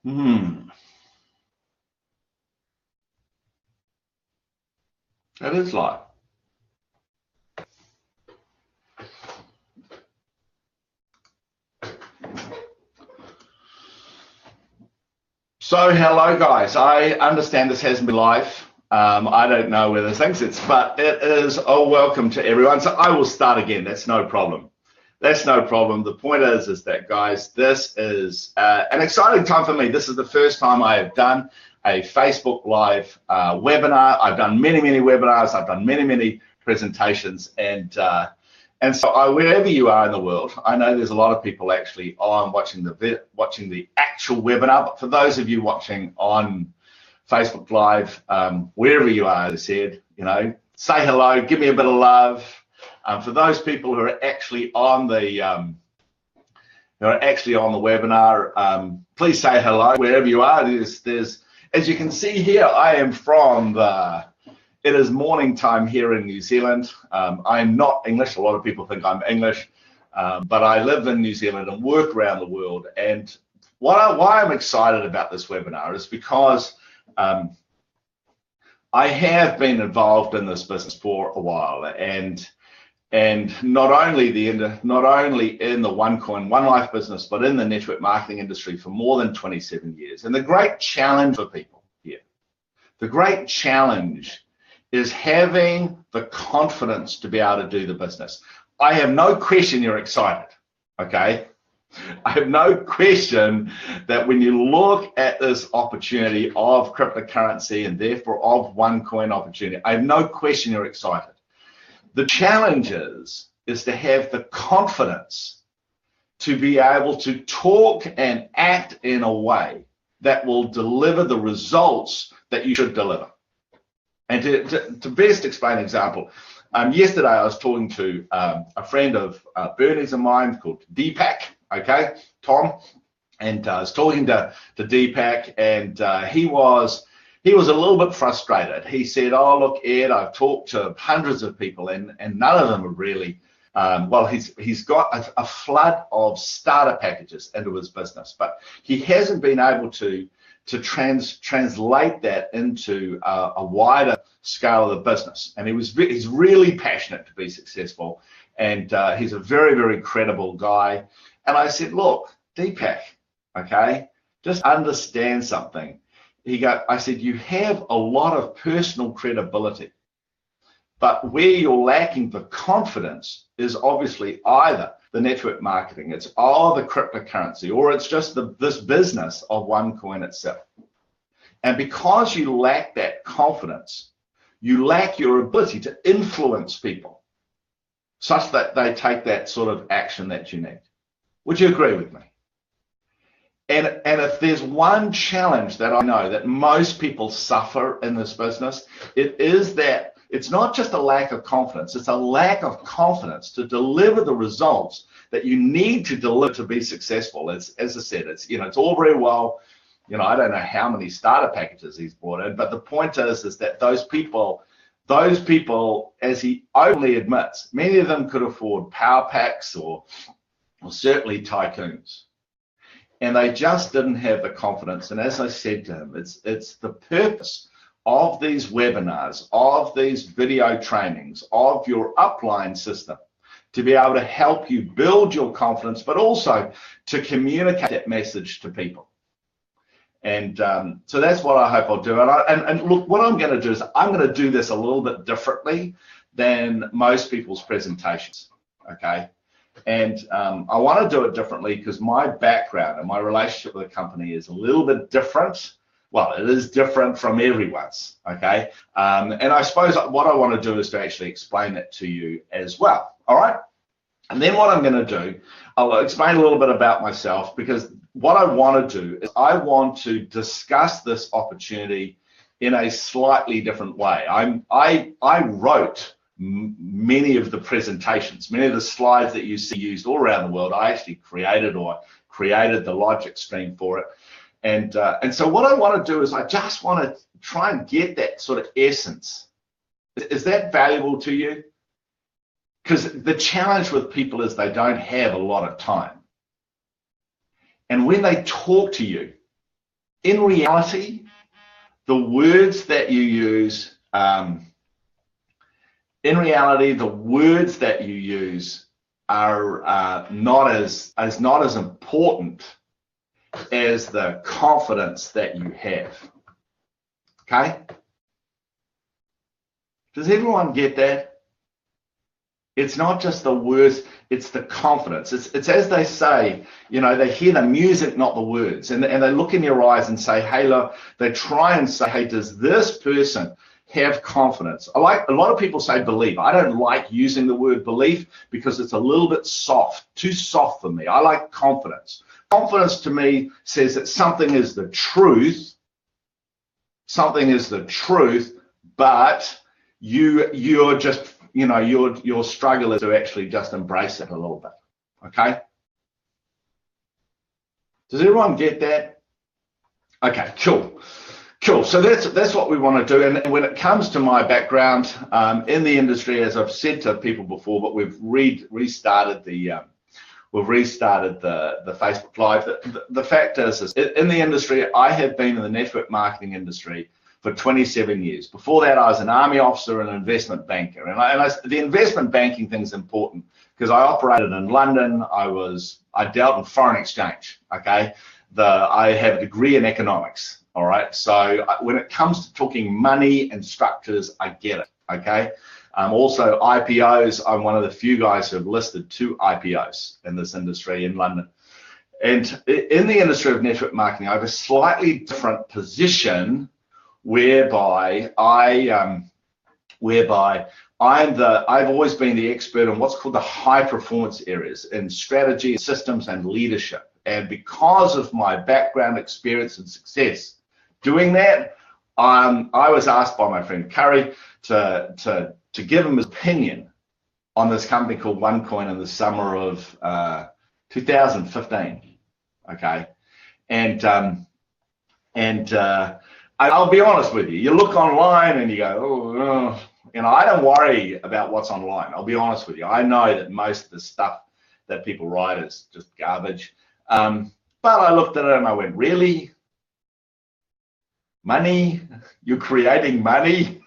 Hmm. That is live. So hello guys, I understand this hasn't been live. I don't know where this thing sits, but it is a welcome to everyone. So I will start again, that's no problem. That's no problem. The point is that guys, this is an exciting time for me. This is the first time I have done a Facebook Live webinar. I've done many webinars. I've done many presentations, and so wherever you are in the world, I know there's a lot of people actually on watching the actual webinar. But for those of you watching on Facebook Live, wherever you are, as I said, you know, say hello, give me a bit of love. For those people who are actually on the webinar, please say hello wherever you are. There's as you can see here, I am from it is morning time here in New Zealand. I'm not English. A lot of people think I'm English, but I live in New Zealand and work around the world. And why I'm excited about this webinar is because I have been involved in this business for a while, and not only in the OneCoin, One Life business, but in the network marketing industry for more than 27 years. And the great challenge for people here, the great challenge is having the confidence to be able to do the business. I have no question you're excited, okay? I have no question that when you look at this opportunity of cryptocurrency and therefore of OneCoin opportunity, I have no question you're excited. The challenge is to have the confidence to be able to talk and act in a way that will deliver the results that you should deliver. And to best explain an example, yesterday I was talking to a friend of Bernie's of mine called Deepak, okay, Tom, and I was talking to Deepak, and he was a little bit frustrated. He said, oh, look, Ed, I've talked to hundreds of people and none of them are really, well, he's got a flood of starter packages into his business, but he hasn't been able to translate that into a wider scale of the business. And he's really passionate to be successful, and he's a very credible guy. And I said, look, Deepak, okay, just understand something. I said, you have a lot of personal credibility, but where you're lacking the confidence is obviously either the network marketing, it's the cryptocurrency, or it's just this business of OneCoin itself. And because you lack that confidence, you lack your ability to influence people such that they take that sort of action that you need. Would you agree with me? And if there's one challenge that I know that most people suffer in this business, it is that it's not just a lack of confidence, it's a lack of confidence to deliver the results that you need to deliver to be successful. As I said, it's all very well, I don't know how many starter packages he's brought in, but the point is that those people, as he openly admits, many of them could afford power packs or certainly tycoons. And they just didn't have the confidence. And as I said to him, it's the purpose of these webinars, of these video trainings, of your upline system, to be able to help you build your confidence, but also to communicate that message to people. And so that's what I hope I'll do. And look, what I'm going to do is I'm going to do this a little bit differently than most people's presentations, okay? And I want to do it differently because my background and my relationship with the company is a little bit different. Well, it is different from everyone's, okay? And I suppose what I want to do is to actually explain it to you as well, all right? And then what I'm going to do, I'll explain a little bit about myself, because what I want to do is I want to discuss this opportunity in a slightly different way. I wrote many of the presentations, many of the slides that you see used all around the world. I actually created the logic stream for it. And so what I want to do is I just want to try and get that sort of essence. Is that valuable to you? Because the challenge with people is they don't have a lot of time. And when they talk to you, in reality, the words that you use, are not as important as the confidence that you have. Okay? Does everyone get that? It's not just the words, it's the confidence. It's as they say, you know, they hear the music, not the words. And they look in your eyes and say, hey, look, they try and say, hey, does this person have confidence? A lot of people say believe. I don't like using the word belief because it's a little bit soft, too soft for me. I like confidence. Confidence to me says that something is the truth. Something is the truth, but you're just, you know, your struggle is to actually just embrace it a little bit. Okay? Does everyone get that? Okay, cool. So that's what we want to do. And when it comes to my background in the industry, as I've said to people before, but we've restarted the Facebook Live. The fact is in the industry, I have been in the network marketing industry for 27 years. Before that, I was an army officer and an investment banker. And the investment banking thing is important because I operated in London. I dealt in foreign exchange. Okay, I have a degree in economics. All right. So when it comes to talking money and structures, I get it. Okay. Also IPOs. I'm one of the few guys who have listed 2 IPOs in this industry in London. And in the industry of network marketing, I have a slightly different position whereby I've always been the expert in what's called the high performance areas in strategy, systems, and leadership. And because of my background, experience, and success doing that, I was asked by my friend Curry to give him his opinion on this company called OneCoin in the summer of 2015. Okay, and I'll be honest with you. You look online and you go, oh, you know, I don't worry about what's online. I'll be honest with you. I know that most of the stuff that people write is just garbage. But I looked at it and I went, really? Money? You're creating money?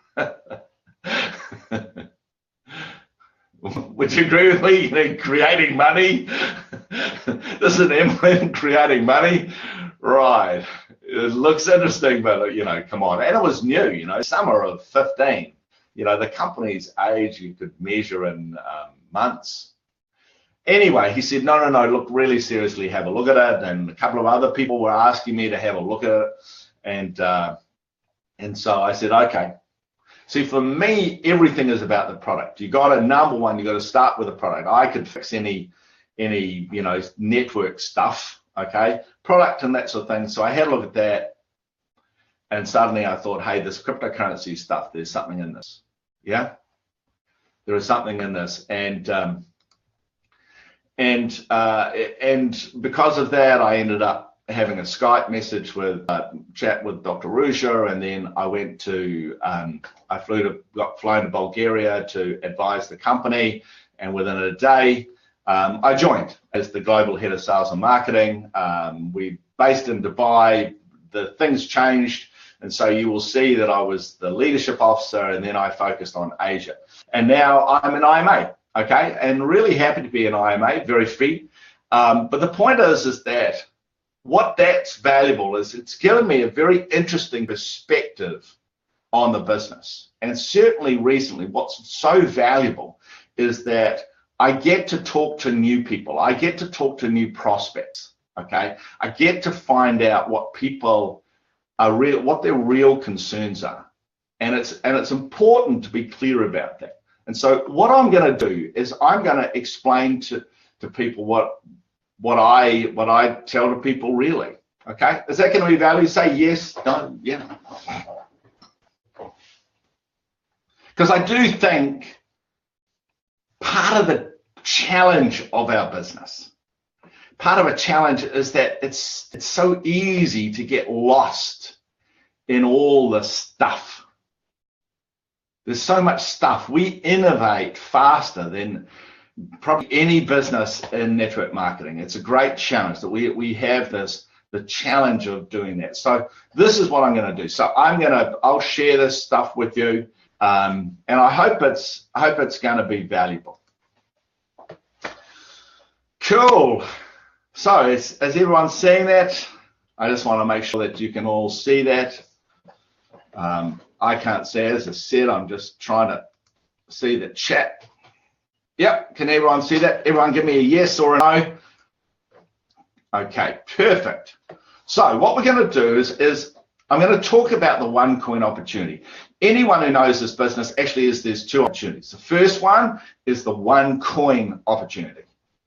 Would you agree with me? Creating money? This is an MLM creating money? Right. It looks interesting, but, you know, come on. And it was new, you know, summer of 15. You know, the company's age you could measure in months. Anyway, he said, no, look, really seriously, have a look at it. And a couple of other people were asking me to have a look at it. And so I said, okay. See, for me, everything is about the product. You got to, number one, you got to start with the product. I could fix any, you know, network stuff, okay, product and that sort of thing. So I had a look at that, and suddenly I thought, hey, this cryptocurrency stuff, there's something in this. Yeah, there is something in this, and because of that, I ended up having a Skype message with chat with Dr. Ruja, and then I went to I got flown to Bulgaria to advise the company, and within a day I joined as the global head of sales and marketing. We based in Dubai. The things changed, and so you will see that I was the leadership officer, and then I focused on Asia, and now I'm an IMA. Okay, and really happy to be an IMA, very fit. But the point is that what that's valuable is it's given me a very interesting perspective on the business. And certainly recently, what's so valuable is that I get to talk to new people. I get to talk to new prospects. Okay, I get to find out what people are what their real concerns are, and it's important to be clear about that. And so what I'm going to do is I'm going to explain to people what I tell to people really. Okay, is that going to be valuable? Say yes, no, yeah. Because I do think part of the challenge of our business, part of a challenge is that it's so easy to get lost in all the stuff. There's so much stuff. We innovate faster than probably any business in network marketing. It's a great challenge that we have this the challenge of doing that. So this is what I'm going to do. So I'll share this stuff with you, and I hope it's going to be valuable. Cool. So is everyone seeing that? I just want to make sure that you can all see that. I can't see it, as I said. I'm just trying to see the chat. Yep, can everyone see that? Everyone give me a yes or a no. Okay, perfect. So what we're going to do is I'm going to talk about the OneCoin opportunity. Anyone who knows this business, actually there's two opportunities. The first one is the OneCoin opportunity.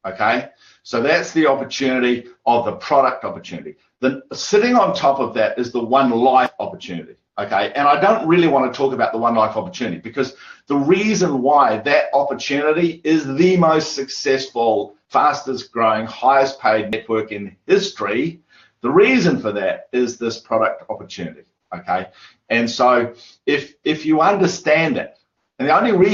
Okay, so that's the opportunity of the product opportunity. Then sitting on top of that is the One Life opportunity. Okay, and I don't really want to talk about the One Life opportunity because the reason why that opportunity is the most successful, fastest growing, highest paid network in history, the reason for that is this product opportunity. Okay, and so if you understand it, and the only way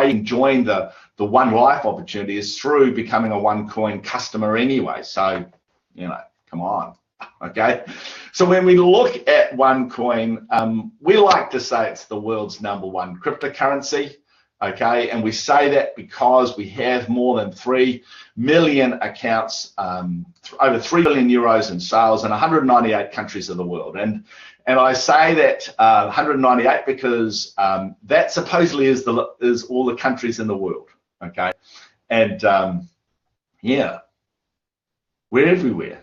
you can join the One Life opportunity is through becoming a OneCoin customer anyway. So, you know, come on. Okay, so when we look at OneCoin, we like to say it's the world's #1 cryptocurrency. Okay, and we say that because we have more than 3 million accounts, over 3 billion euros in sales in 198 countries of the world. And I say that 198 because that supposedly is all the countries in the world. Okay, and yeah, we're everywhere.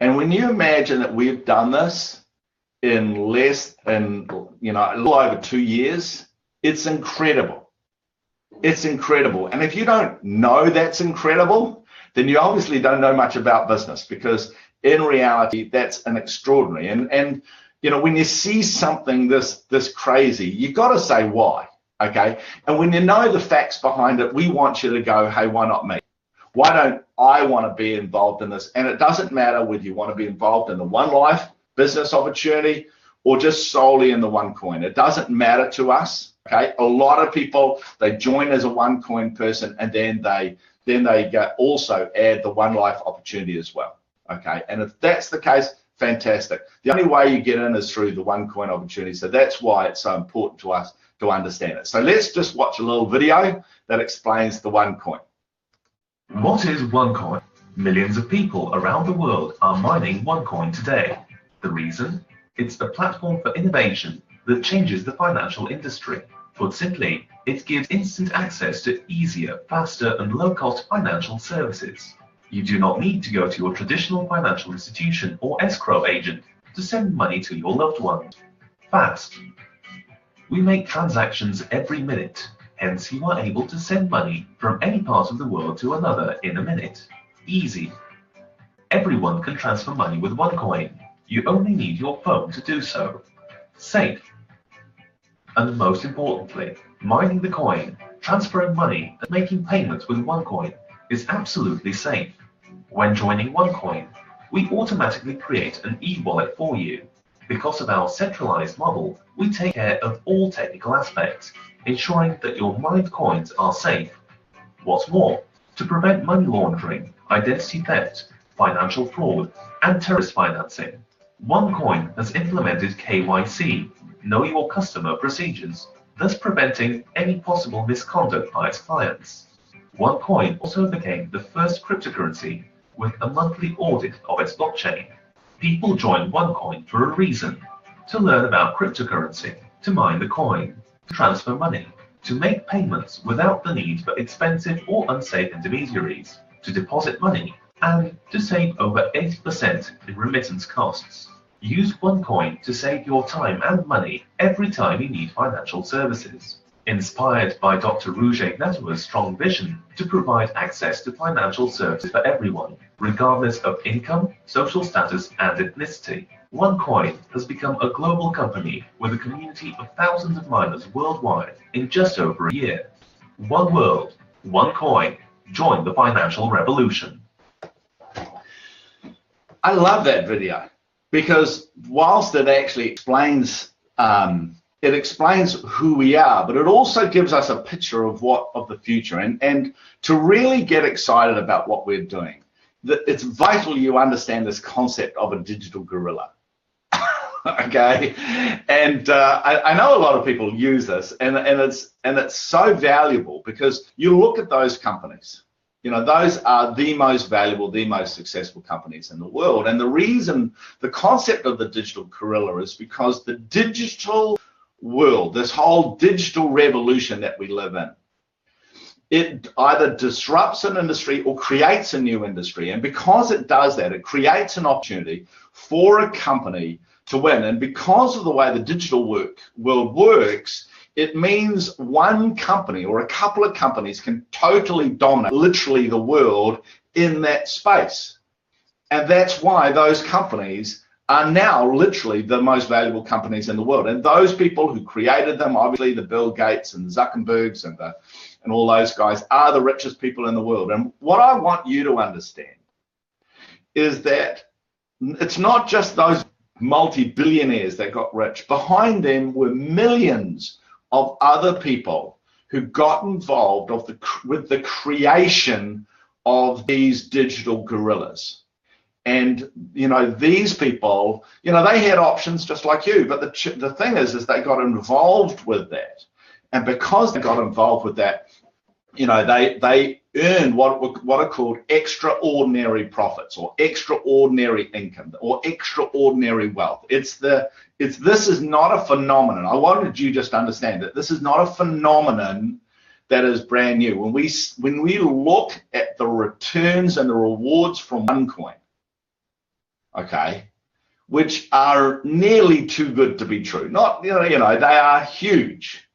And when you imagine that we've done this in less than, you know, a little over 2 years, it's incredible. It's incredible. And if you don't know that's incredible, then you obviously don't know much about business, because in reality, that's an extraordinary. And you know, when you see something this crazy, you got to say why, okay? And when you know the facts behind it, we want you to go, hey, why not me? Why don't I want to be involved in this? And it doesn't matter whether you want to be involved in the One Life business opportunity or just solely in the OneCoin. It doesn't matter to us. Okay, a lot of people, they join as a OneCoin person, and then they also add the One Life opportunity as well. Okay, and if that's the case, fantastic. The only way you get in is through the OneCoin opportunity. So that's why it's so important to us to understand it. So let's just watch a little video that explains the OneCoin. What is OneCoin? Millions of people around the world are mining OneCoin today. The reason? It's a platform for innovation that changes the financial industry. Put simply, it gives instant access to easier, faster, and low-cost financial services. You do not need to go to your traditional financial institution or escrow agent to send money to your loved ones. Fast. We make transactions every minute. Hence, you are able to send money from any part of the world to another in a minute. Easy. Everyone can transfer money with OneCoin. You only need your phone to do so. Safe. And most importantly, mining the coin, transferring money, and making payments with OneCoin is absolutely safe. When joining OneCoin, we automatically create an e-wallet for you. Because of our centralized model, we take care of all technical aspects, ensuring that your mined coins are safe. What's more, to prevent money laundering, identity theft, financial fraud, and terrorist financing, OneCoin has implemented KYC, Know Your Customer procedures, thus preventing any possible misconduct by its clients. OneCoin also became the first cryptocurrency with a monthly audit of its blockchain. People join OneCoin for a reason: to learn about cryptocurrency, to mine the coin, to transfer money, to make payments without the need for expensive or unsafe intermediaries, to deposit money, and to save over 80% in remittance costs. Use OneCoin to save your time and money every time you need financial services. Inspired by Dr. Ruja's strong vision to provide access to financial services for everyone, regardless of income, social status, and ethnicity, OneCoin has become a global company with a community of thousands of miners worldwide in just over a year. One world, one coin. Join the financial revolution. I love that video, because whilst it actually explains who we are, but it also gives us a picture of the future. And to really get excited about what we're doing, it's vital you understand this concept of a digital gorilla. Okay, and I know a lot of people use this, and it's so valuable because you look at those companies. You know, those are the most valuable, the most successful companies in the world. And the reason, the concept of the digital gorilla is because the digital world, this whole digital revolution that we live in, it either disrupts an industry or creates a new industry. And because it does that, it creates an opportunity for a company to win. And because of the way the digital world works, it means one company or a couple of companies can totally dominate literally the world in that space. And that's why those companies are now literally the most valuable companies in the world. And those people who created them, obviously the Bill Gates and Zuckerbergs and all those guys, are the richest people in the world. And what I want you to understand is that it's not just those multi-billionaires that got rich. Behind them were millions of other people who got involved with the creation of these digital gorillas. And, you know, these people, you know, they had options just like you, but the thing is they got involved with that. And because they got involved with that, you know, they earned what are called extraordinary profits or extraordinary income or extraordinary wealth. This is not a phenomenon. I wanted you just to understand that this is not a phenomenon that is brand new. When we look at the returns and the rewards from OneCoin, okay, which are nearly too good to be true. Not, you know, they are huge,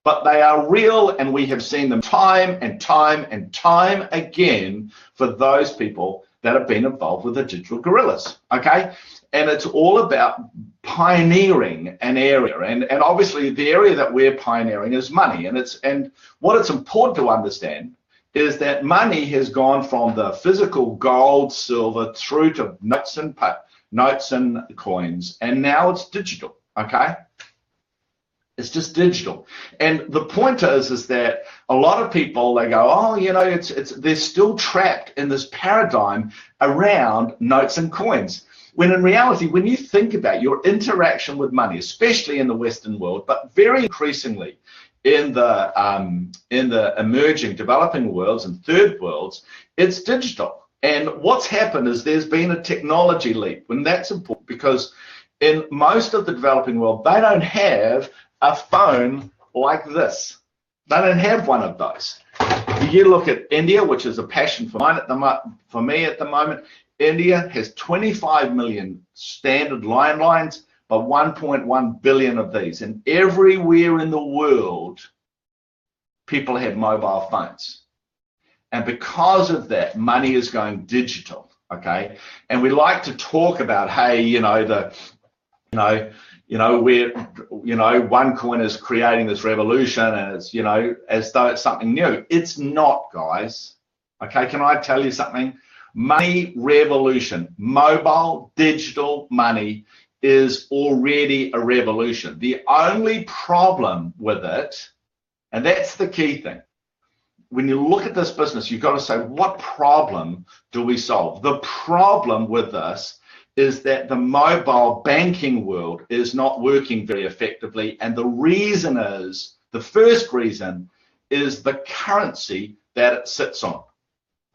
but they are real, and we have seen them time and time and time again for those people that have been involved with the digital gorillas, okay? And it's all about pioneering an area, and obviously the area that we're pioneering is money, and what it's important to understand is that money has gone from the physical gold, silver, through to notes and coins, and now it's digital, okay? It's just digital. And the point is that a lot of people, they go, oh, you know, they're still trapped in this paradigm around notes and coins. When in reality, when you think about your interaction with money, especially in the Western world, but very increasingly in the emerging, developing worlds and third worlds, it's digital. And what's happened is there's been a technology leap, and that's important because in most of the developing world, they don't have a phone like this. They don't have one of those. You look at India, which is a passion for me at the moment. India has 25 million standard landlines, but 1.1 billion of these. And everywhere in the world, people have mobile phones. And because of that, money is going digital, okay? And we like to talk about, hey, OneCoin is creating this revolution, and it's, as though it's something new. It's not, guys. Okay, can I tell you something? Money revolution, mobile digital money is already a revolution. The only problem with it, and that's the key thing, when you look at this business, you've got to say, what problem do we solve? The problem with this is that the mobile banking world is not working very effectively. And the reason is, the first reason is the currency that it sits on,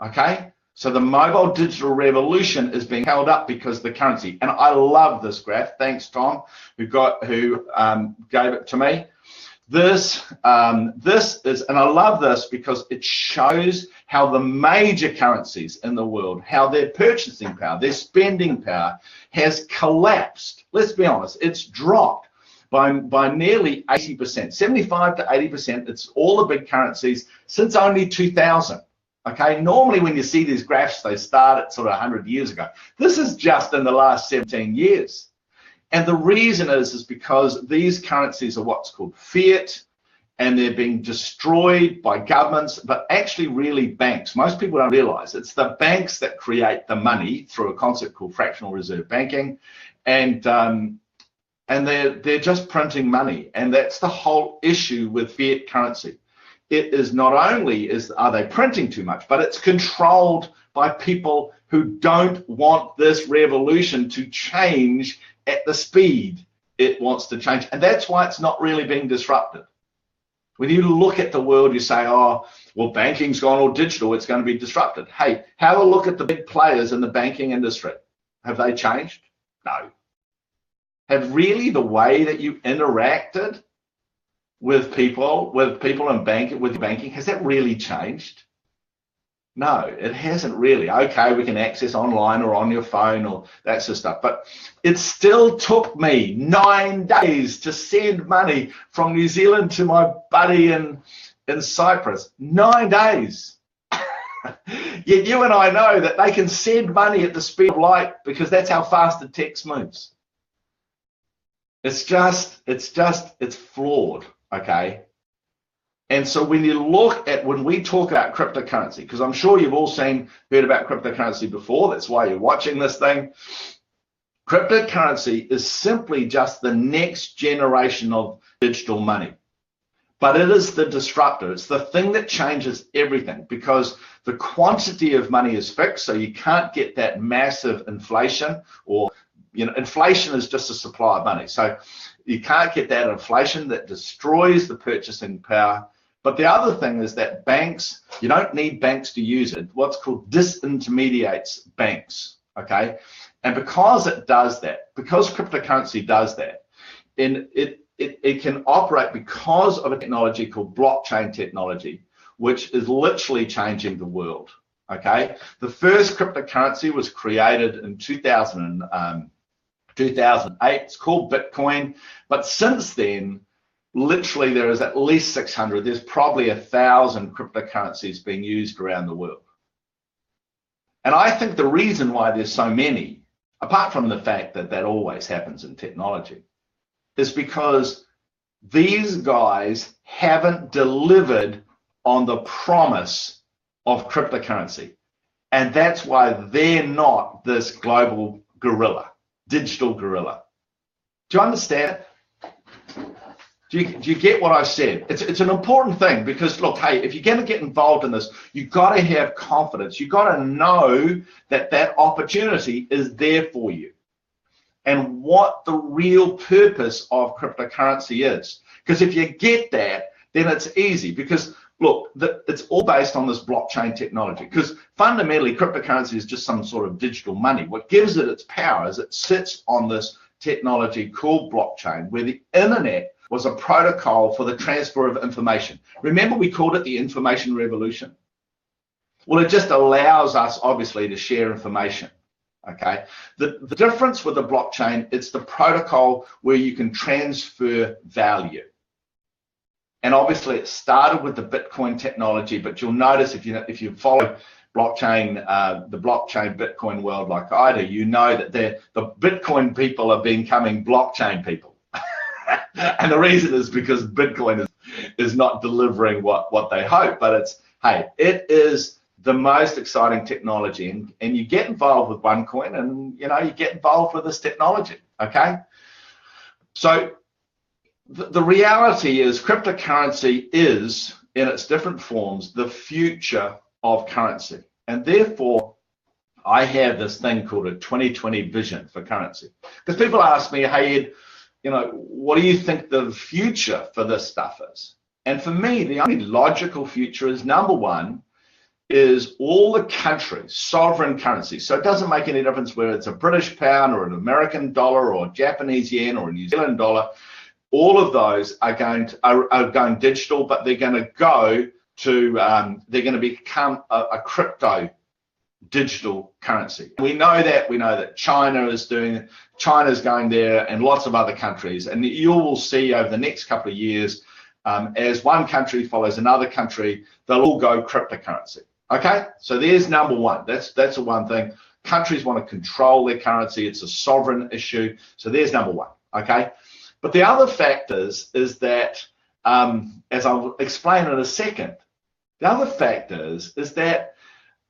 okay? So the mobile digital revolution is being held up because the currency, and I love this graph. Thanks, Tom, who gave it to me. This is, and I love this because it shows how the major currencies in the world, how their purchasing power, their spending power has collapsed. Let's be honest, it's dropped by nearly 80%, 75 to 80%. It's all the big currencies since only 2000. Okay, normally when you see these graphs, they start at sort of 100 years ago. This is just in the last 17 years. And the reason is because these currencies are what's called fiat, and they're being destroyed by governments, but actually really banks. Most people don't realize it's the banks that create the money through a concept called fractional reserve banking, and they're just printing money. And that's the whole issue with fiat currency. It is not only are they printing too much, but it's controlled by people who don't want this revolution to change at the speed it wants to change. And that's why it's not really being disrupted. When you look at the world, you say, oh, well, banking's gone all digital, it's going to be disrupted. Hey, have a look at the big players in the banking industry. Have they changed? No. Have really the way that you interacted with people in banking, has that really changed? No, it hasn't really. Okay, we can access online or on your phone or that sort of stuff, but it still took me 9 days to send money from New Zealand to my buddy in Cyprus. 9 days. Yet you and I know that they can send money at the speed of light because that's how fast the text moves. It's flawed, okay? And so when we talk about cryptocurrency, because I'm sure you've all heard about cryptocurrency before, that's why you're watching this thing. Cryptocurrency is simply just the next generation of digital money. But it is the disruptor. It's the thing that changes everything because the quantity of money is fixed, so you can't get that massive inflation or, inflation is just a supply of money. So you can't get that inflation that destroys the purchasing power. But the other thing is that banks, you don't need banks to use it. What's called disintermediates banks, okay? And because it does that, because cryptocurrency does that, and it can operate because of a technology called blockchain technology, which is literally changing the world, okay? The first cryptocurrency was created in 2008. It's called Bitcoin, but since then, literally there is at least 600. There's probably 1,000 cryptocurrencies being used around the world. And I think the reason why there's so many, apart from the fact that that always happens in technology, is because these guys haven't delivered on the promise of cryptocurrency. And that's why they're not this global gorilla, digital gorilla. Do you understand? Do you get what I said? It's an important thing because, look, hey, if you're going to get involved in this, you've got to have confidence. You've got to know that that opportunity is there for you and what the real purpose of cryptocurrency is. Because if you get that, then it's easy because, look, it's all based on this blockchain technology because fundamentally cryptocurrency is just some sort of digital money. What gives it its power is it sits on this technology called blockchain where the internet was a protocol for the transfer of information. Remember we called it the information revolution? Well, it just allows us obviously to share information, okay? The difference with the blockchain, it's the protocol where you can transfer value. And obviously it started with the Bitcoin technology, but you'll notice if you follow blockchain, the blockchain Bitcoin world like I do, you know that the Bitcoin people are becoming blockchain people. And the reason is because Bitcoin is not delivering what they hope, but it is the most exciting technology, and you get involved with OneCoin and you get involved with this technology, okay? So the reality is cryptocurrency is, in its different forms, the future of currency. And therefore, I have this thing called a 2020 vision for currency. Because people ask me, hey, Ed, what do you think the future for this stuff is? And for me, the only logical future is, number one, is all the countries, sovereign currency. So it doesn't make any difference whether it's a British pound or an American dollar or a Japanese yen or a New Zealand dollar. All of those are going digital, but they're going to become a crypto digital currency. We know that China's going there and lots of other countries, and you will see over the next couple of years as one country follows another country, they'll all go cryptocurrency. Okay, so there's number one. That's the one thing. Countries want to control their currency. It's a sovereign issue. So there's number one. Okay, but the other factors is that, as I'll explain in a second, the other factor is that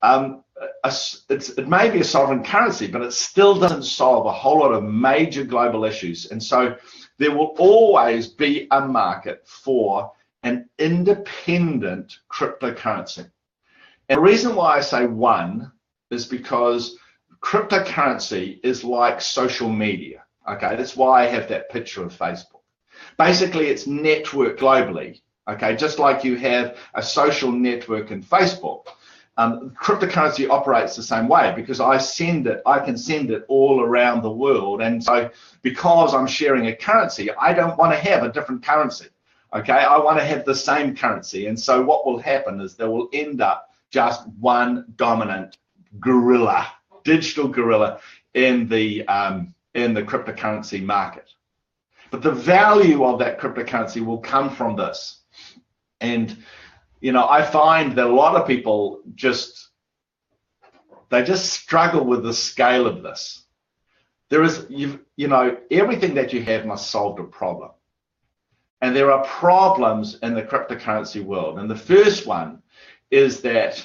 it may be a sovereign currency, but it still doesn't solve a whole lot of major global issues. And so there will always be a market for an independent cryptocurrency. And the reason why I say one is because cryptocurrency is like social media. Okay, that's why I have that picture of Facebook. Basically, it's networked globally. Okay, just like you have a social network in Facebook. Cryptocurrency operates the same way because I can send it all around the world. And so because I'm sharing a currency, I don't want to have a different currency. Okay, I want to have the same currency. And so what will happen is there will end up just one dominant gorilla, digital gorilla in the cryptocurrency market. But the value of that cryptocurrency will come from this. And you know, I find that a lot of people just struggle with the scale of this. There is, you know, everything that you have must solve a problem. And there are problems in the cryptocurrency world. And the first one is that,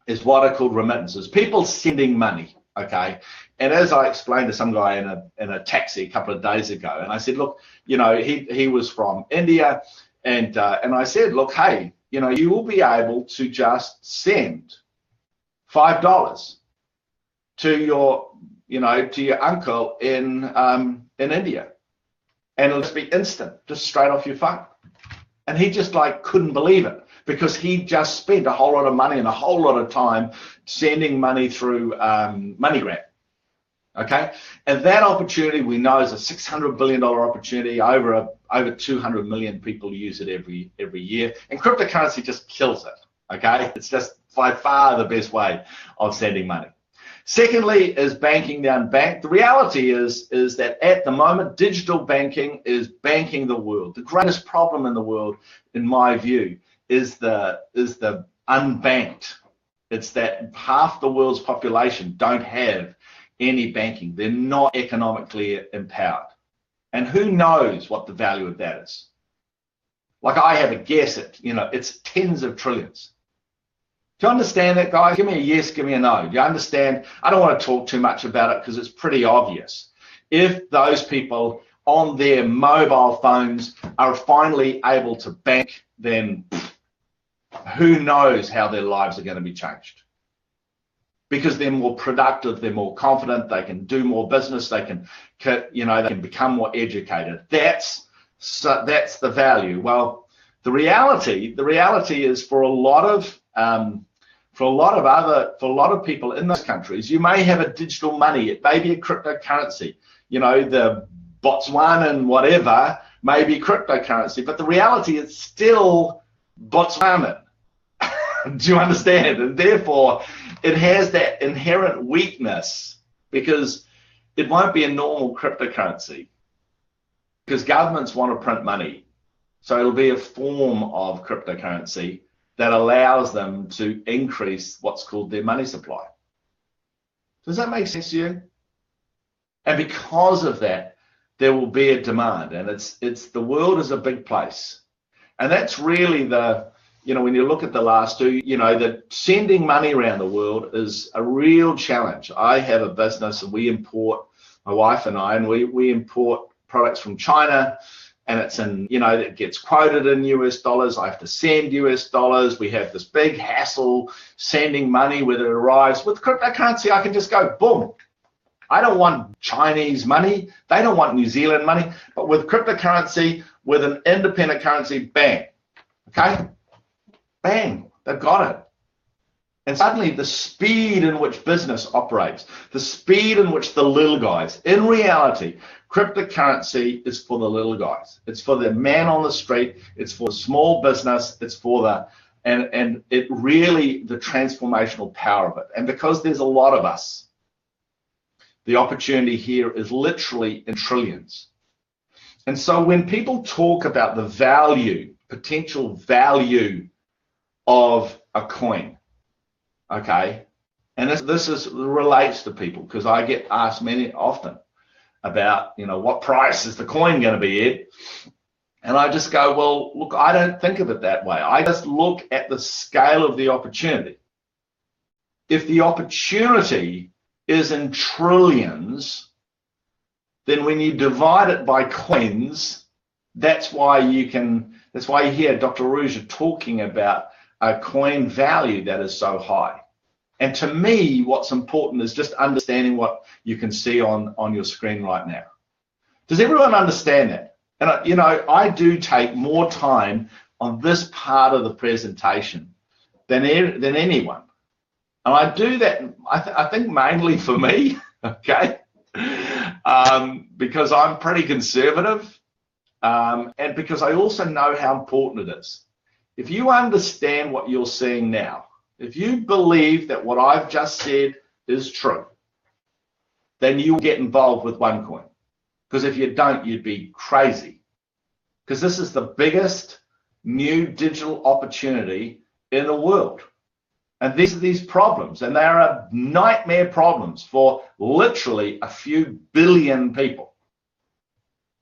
is what are called remittances, people sending money, okay? And as I explained to some guy in a taxi a couple of days ago, and I said, look, you know, he was from India, and I said, look, hey, you know, you will be able to just send $5 to your, you know, to your uncle in India, and it'll just be instant, just straight off your phone. And he just like couldn't believe it because he just spent a whole lot of money and a whole lot of time sending money through MoneyGram. Okay, and that opportunity we know is a $600 billion opportunity. Over 200 million people use it every year, and cryptocurrency just kills it. Okay, it's just by far the best way of sending money. Secondly is banking the unbanked. The reality is that at the moment digital banking is banking the world. The greatest problem in the world, in my view, is the unbanked. It's that half the world's population don't have any banking. They're not economically empowered. And who knows what the value of that is? Like I have a guess at, you know, it's tens of trillions. Do you understand that, guys? Give me a yes, give me a no. Do you understand? I don't want to talk too much about it because it's pretty obvious. If those people on their mobile phones are finally able to bank, then who knows how their lives are going to be changed. Because they're more productive, they're more confident, they can do more business, they can, you know, they can become more educated. That's the value. Well, the reality is for a lot of people in those countries, you may have a digital money, it may be a cryptocurrency. You know, the Botswanan whatever may be cryptocurrency, but the reality is still Botswanan. Do you understand? And therefore, it has that inherent weakness because it won't be a normal cryptocurrency because governments want to print money. So it'll be a form of cryptocurrency that allows them to increase what's called their money supply. Does that make sense to you? And because of that, there will be a demand, and it's the world is a big place. And that's really the, you know, when you look at the last two, you know, that sending money around the world is a real challenge. I have a business and we import, my wife and I, and we import products from China, and it's in, you know, it gets quoted in US dollars. I have to send US dollars. We have this big hassle sending money when it arrives. With cryptocurrency, I can just go, boom. I don't want Chinese money. They don't want New Zealand money. But with cryptocurrency, with an independent currency, bang, okay? Bang, they've got it. And suddenly the speed in which business operates, the speed in which the little guys, in reality, cryptocurrency is for the little guys. It's for the man on the street. It's for small business. It's for the, and it really, the transformational power of it. And because there's a lot of us, the opportunity here is literally in trillions. And so when people talk about the value, potential value of a coin, okay, and this relates to people because I get asked often about, you know, what price is the coin going to be, Ed? And I just go, well, look, I don't think of it that way. I just look at the scale of the opportunity. If the opportunity is in trillions, then when you divide it by coins, that's why you hear Dr. Ruja talking about a coin value that is so high. And to me, what's important is just understanding what you can see on your screen right now. Does everyone understand that? And you know, I do take more time on this part of the presentation than anyone. And I do that, I think mainly for me, okay? Because I'm pretty conservative, and because I also know how important it is. If you understand what you're seeing now, if you believe that what I've just said is true, then you'll get involved with OneCoin. Because if you don't, you'd be crazy. Because this is the biggest new digital opportunity in the world. And these are these problems, and they are nightmare problems for literally a few billion people.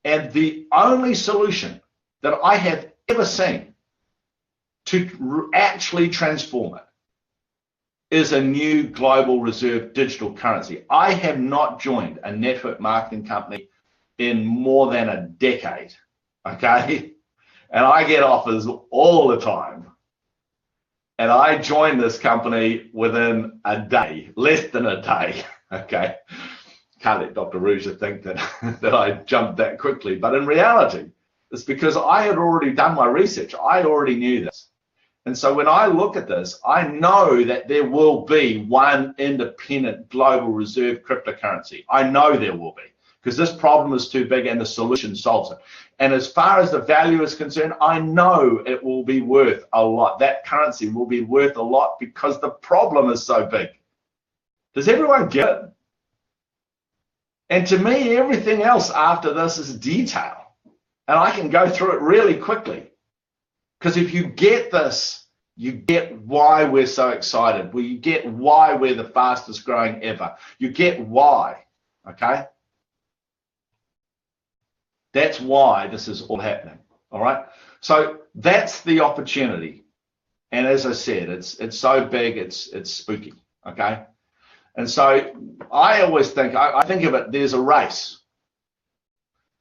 And the only solution that I have ever seen to actually transform it is a new global reserve digital currency. I have not joined a network marketing company in more than a decade, okay? And I get offers all the time. And I joined this company within a day, less than a day, okay? Can't let Dr. Ruja think that, that I jumped that quickly. But in reality, it's because I had already done my research. I already knew this. And so when I look at this, I know that there will be one independent global reserve cryptocurrency. I know there will be, because this problem is too big and the solution solves it. And as far as the value is concerned, I know it will be worth a lot. That currency will be worth a lot because the problem is so big. Does everyone get it? And to me, everything else after this is detail. And I can go through it really quickly. Because if you get this, you get why we're so excited. Well, you get why we're the fastest growing ever. You get why, okay? That's why this is all happening, all right? So that's the opportunity. And as I said, it's so big, it's spooky, okay? And so I always think, I think of it, there's a race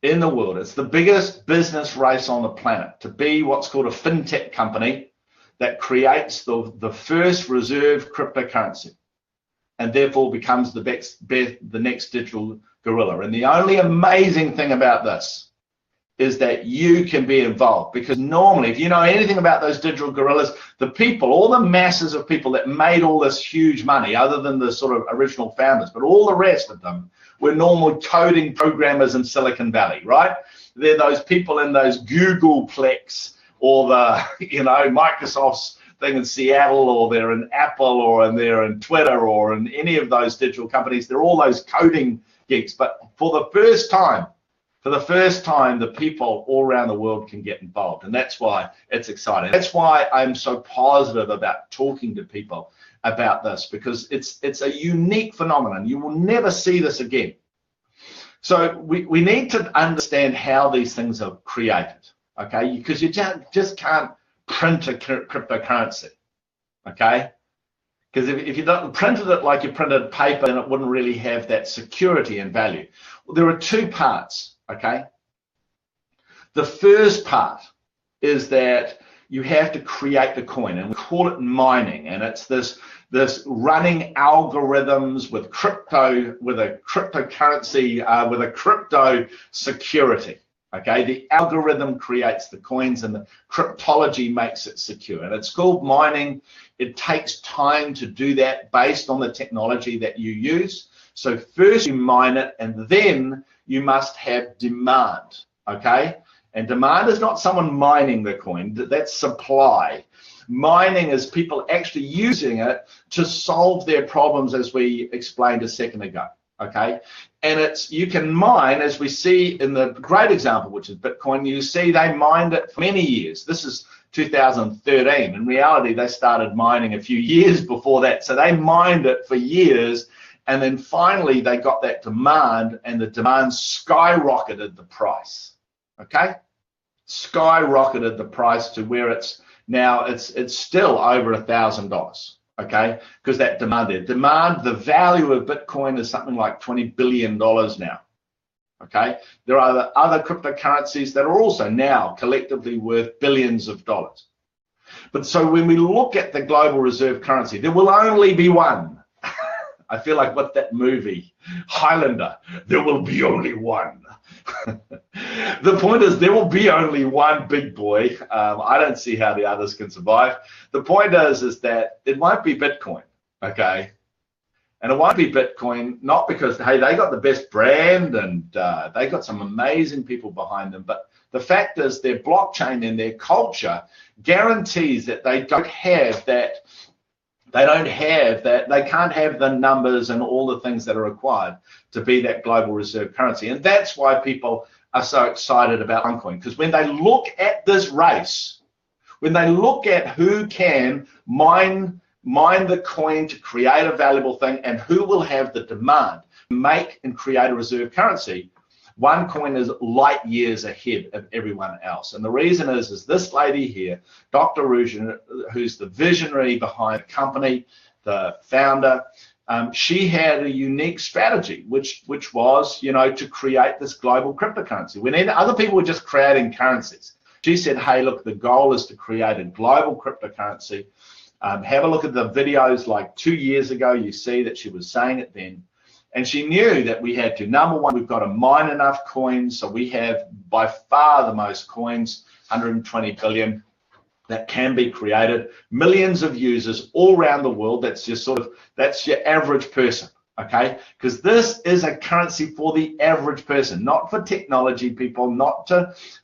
in the world. It's the biggest business race on the planet to be what's called a fintech company that creates the first reserve cryptocurrency and therefore becomes the next digital gorilla. And the only amazing thing about this is that you can be involved, because normally, if you know anything about those digital gorillas, the people, all the masses of people that made all this huge money, other than the sort of original founders, but all the rest of them were normal coding programmers in Silicon Valley, right? They're those people in those Googleplex or the, you know, Microsoft's thing in Seattle, or they're in Apple, or they're in Twitter, or in any of those digital companies. They're all those coding geeks. But for the first time, the people all around the world can get involved, and that's why it's exciting. That's why I'm so positive about talking to people about this, because it's a unique phenomenon. You will never see this again. So we need to understand how these things are created, okay? Because you just can't print a cryptocurrency, okay? Because if you don't printed it like you printed paper, then it wouldn't really have that security and value. Well, there are two parts. Okay. The first part is that you have to create the coin, and we call it mining, and it's this running algorithms with a cryptocurrency, with a crypto security. Okay, the algorithm creates the coins, and the cryptology makes it secure, and it's called mining. It takes time to do that based on the technology that you use. So first you mine it, and then you must have demand, okay? And demand is not someone mining the coin, that's supply. Mining is people actually using it to solve their problems, as we explained a second ago, okay? And you can mine, as we see in the great example, which is Bitcoin. You see they mined it for many years. This is 2013. In reality, they started mining a few years before that. So they mined it for years. And then finally, they got that demand, and the demand skyrocketed the price, okay? Skyrocketed the price to where it's now, it's still over $1,000, okay? Because that demand there. Demand, the value of Bitcoin is something like $20 billion now, okay? There are other cryptocurrencies that are also now collectively worth billions of dollars. But so when we look at the global reserve currency, there will only be one. I feel like what's that movie, Highlander, there will be only one. The point is there will be only one big boy. I don't see how the others can survive. The point is that it won't be Bitcoin, okay? And it won't be Bitcoin, not because, hey, they got the best brand and they got some amazing people behind them, but the fact is their blockchain and their culture guarantees that they don't have that. They can't have the numbers and all the things that are required to be that global reserve currency. And that's why people are so excited about OneCoin, because when they look at this race, when they look at who can mine the coin to create a valuable thing and who will have the demand to make and create a reserve currency, OneCoin is light years ahead of everyone else. And the reason is this lady here, Dr. Ruja, who's the visionary behind the company, the founder, she had a unique strategy, which was, to create this global cryptocurrency. When other people were just creating currencies, she said, hey, look, the goal is to create a global cryptocurrency. Have a look at the videos like 2 years ago. You see that she was saying it then. And she knew that we had to, number one, we've got to mine enough coins. So we have by far the most coins, 120 billion, that can be created. Millions of users all around the world. That's just that's your average person, okay? Because this is a currency for the average person, not for technology people, not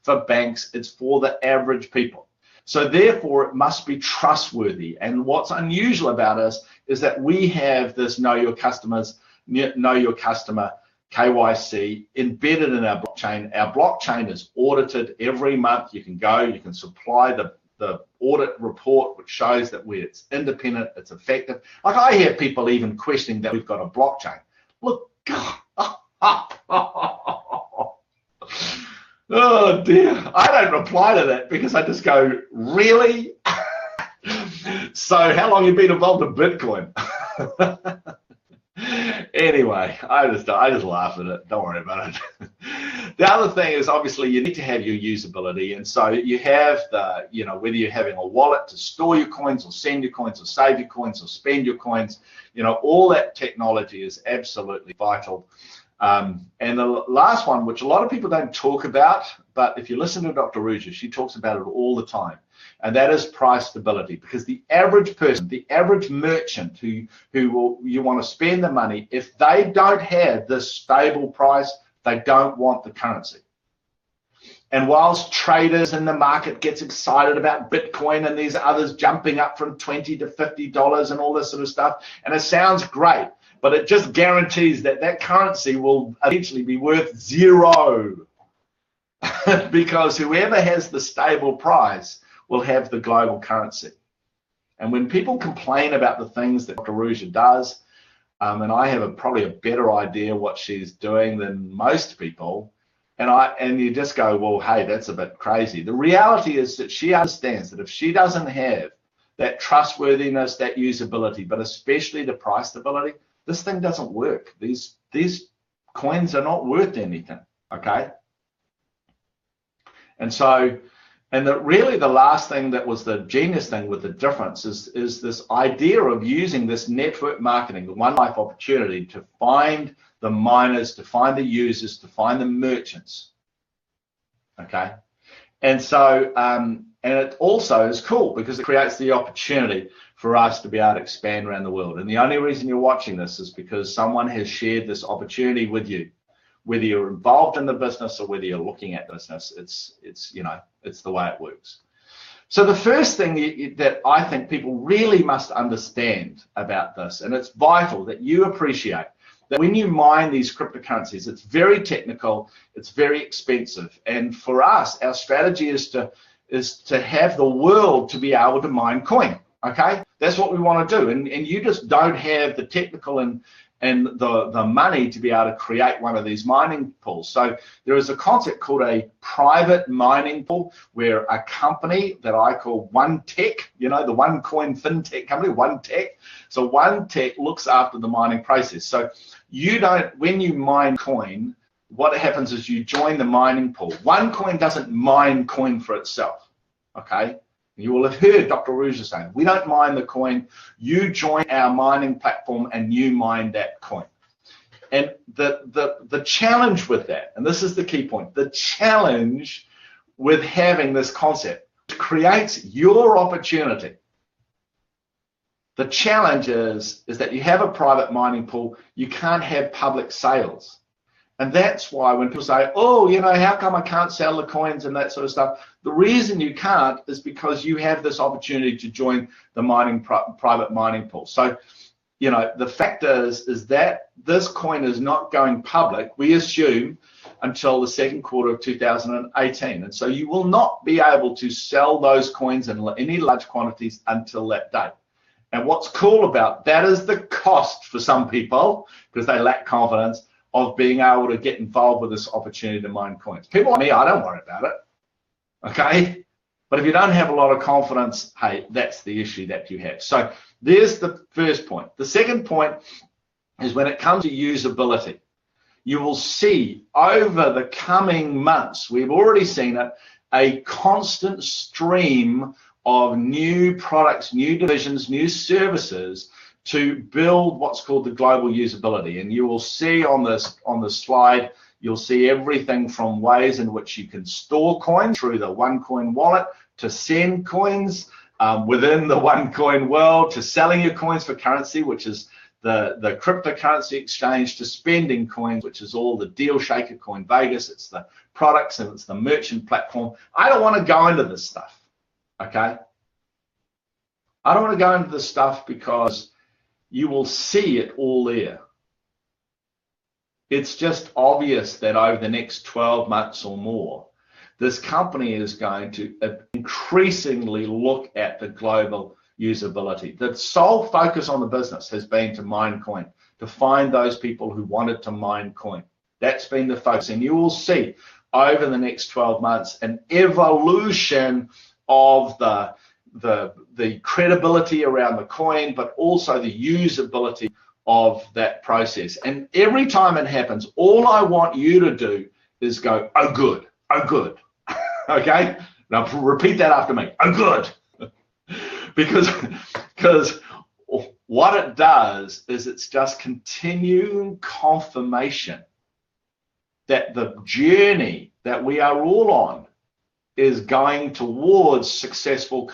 for banks. It's for the average people. So therefore, it must be trustworthy. And what's unusual about us is that we have this know your customer KYC embedded in our blockchain. Our blockchain is audited every month. You can supply the audit report, which shows that it's independent, it's effective. Like I hear people even questioning that we've got a blockchain. Look, oh dear, I don't reply to that because I just go, really? So how long have you been involved in Bitcoin? Anyway, I just laugh at it. Don't worry about it. The other thing is obviously you need to have your usability, and so you have the, whether you're having a wallet to store your coins or send your coins or save your coins or spend your coins, all that technology is absolutely vital. And the last one, which a lot of people don't talk about, but if you listen to Dr. Ruja, she talks about it all the time, and that is price stability. Because the average person, the average merchant you want to spend the money, if they don't have this stable price, they don't want the currency. And whilst traders in the market gets excited about Bitcoin and these others jumping up from $20 to $50 and all this sort of stuff, and it sounds great, but it just guarantees that currency will eventually be worth zero because whoever has the stable price will have the global currency. And when people complain about the things that Dr. Ruja does, and I have probably a better idea what she's doing than most people, and you just go, well, hey, that's a bit crazy. The reality is that she understands that if she doesn't have that trustworthiness, that usability, but especially the price stability, this thing doesn't work. These coins are not worth anything, okay? And so, really the last thing that was the genius thing with the difference is this idea of using this network marketing, the One Life opportunity, to find the miners, to find the users, to find the merchants, okay? And so, and it also is cool because it creates the opportunity for us to be able to expand around the world. And the only reason you're watching this is because someone has shared this opportunity with you, whether you're involved in the business or whether you're looking at business. It's the way it works. So the first thing that I think people really must understand about this, and it's vital that you appreciate, that when you mine these cryptocurrencies, it's very technical, it's very expensive. And for us, our strategy is to have the world to be able to mine coin, okay? That's what we want to do. And you just don't have the technical and the money to be able to create one of these mining pools. So there is a concept called a private mining pool, where a company that I call OneTech, the OneCoin fintech company, OneTech. So OneTech looks after the mining process. So when you mine coin, what happens is you join the mining pool. OneCoin doesn't mine coin for itself, okay? You will have heard Dr. Ruja saying, we don't mine the coin, you join our mining platform and you mine that coin. And the challenge with that, and this is the key point, the challenge with having this concept creates your opportunity. The challenge is that you have a private mining pool, you can't have public sales. And that's why when people say, oh, you know, how come I can't sell the coins and that sort of stuff? The reason you can't is because you have this opportunity to join the private mining pool. So, you know, the fact is that this coin is not going public, we assume, until the second quarter of 2018. And so you will not be able to sell those coins in any large quantities until that date. And what's cool about that is the cost for some people, because they lack confidence, of being able to get involved with this opportunity to mine coins. People like me, I don't worry about it, okay? But if you don't have a lot of confidence, hey, that's the issue that you have. So there's the first point. The second point is when it comes to usability. You will see over the coming months, we've already seen it, a constant stream of new products, new divisions, new services to build what's called the global usability. And you will see on this slide, you'll see everything from ways in which you can store coins through the OneCoin wallet, to send coins within the OneCoin world, to selling your coins for currency, which is the cryptocurrency exchange, to spending coins, which is all the deal shaker Coin Vegas. It's the products and it's the merchant platform. I don't want to go into this stuff, okay? I don't want to go into this stuff because you will see it all there. It's just obvious that over the next 12 months or more, this company is going to increasingly look at the global usability. The sole focus on the business has been to mine coin, to find those people who wanted to mine coin. That's been the focus. And you will see over the next 12 months an evolution of the credibility around the coin, but also the usability of that process. And every time it happens, all I want you to do is go, oh good, oh good. Okay? Now repeat that after me, oh good. because what it does is it's just continuing confirmation that the journey that we are all on is going towards successful